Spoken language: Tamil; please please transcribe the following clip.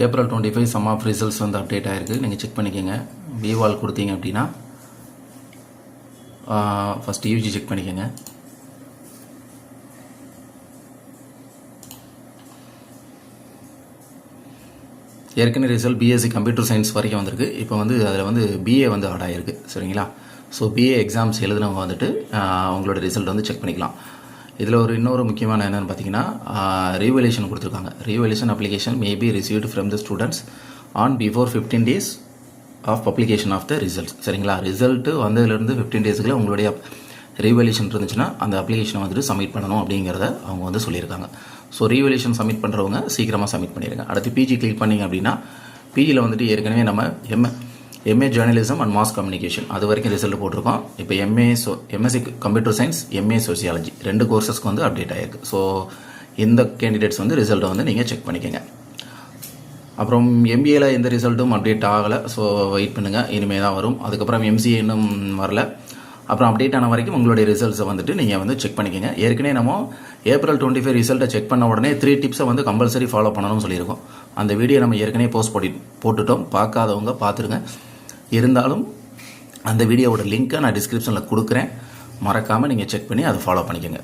April 25 சம் ஆஃப் ரிசல்ட்ஸ் வந்து அப்டேட் ஆகிருக்கு. நீங்கள் செக் பண்ணிக்கோங்க. விவால் கொடுத்தீங்க அப்படின்னா ஃபஸ்ட்டு யூஜி செக் பண்ணிக்கோங்க. ஏற்கனவே ரிசல்ட் பிஎஸ்சி கம்ப்யூட்டர் சயின்ஸ் வரைக்கும் வந்திருக்கு. இப்போ வந்து அதில் வந்து பிஏ வந்து ஆட் ஆகிருக்கு. சரிங்களா? ஸோ பிஏ எக்ஸாம்ஸ் எழுதுனவங்க வந்துட்டு உங்களோட ரிசல்ட் வந்து செக் பண்ணிக்கலாம். இதில் இன்னொரு முக்கியமான என்னென்னு பார்த்தீங்கன்னா ரீவேல்யூஷன் கொடுத்துருக்காங்க. Revaluation application may be received from the students on before 15 days of publication of the results. சரிங்களா? ரிசல்ட்டு வந்ததுலேருந்து 15 daysக்குள்ள உங்களுடைய ரீவேல்யூஷன் இருந்துச்சுன்னா அந்த அப்ளிகேஷனை வந்துட்டு சப்மிட் பண்ணணும் அப்படிங்கிறத அவங்க வந்து சொல்லியிருக்காங்க. ஸோ ரீவேல்யூஷன் சப்மிட் பண்ணுறவங்க சீக்கிரமாக சப்மிட் பண்ணிடுங்க. அடுத்து பிஜி கிளிக் பண்ணிங்க அப்படின்னா பிஜியில் வந்துட்டு ஏற்கனவே நம்ம MA journalism and mass communication அது வரைக்கும் ரிசல்ட் போட்டிருக்கோம். இப்போ MSc computer science, MA sociology 2 கோர்சஸ்க்கு வந்து அப்டேட் ஆகிருக்கு. ஸோ இந்த கேண்டிடேட்ஸ் வந்து ரிசல்ட்டை வந்து நீங்கள் செக் பண்ணிக்கோங்க. அப்புறம் எம்பிஏல எந்த ரிசல்ட்டும் அப்டேட் ஆகலை. ஸோ வெயிட் பண்ணுங்கள், இனிமேல் தான் வரும். அதுக்கப்புறம் எம்சிஏ இன்னும் வரல. அப்புறம் அப்டேட் ஆன வரைக்கும் உங்களுடைய ரிசல்ட்ஸை வந்துட்டு நீங்கள் வந்து செக் பண்ணிக்கோங்க. ஏற்கனவே நம்ம April 25 ரிசல்ட்டை செக் பண்ண உடனே 3 டிப்ஸை வந்து கம்பல்சரி ஃபாலோ பண்ணணும்னு சொல்லியிருக்கோம். அந்த வீடியோ நம்ம ஏற்கனவே போட்டுட்டோம். பார்க்காதவங்க பார்த்துருங்க. இருந்தாலும் அந்த வீடியோவோட லிங்க்கை நான் டிஸ்கிரிப்ஷனில் கொடுக்குறேன். மறக்காமல் நீங்கள் செக் பண்ணி அதை ஃபாலோ பண்ணிக்கோங்க.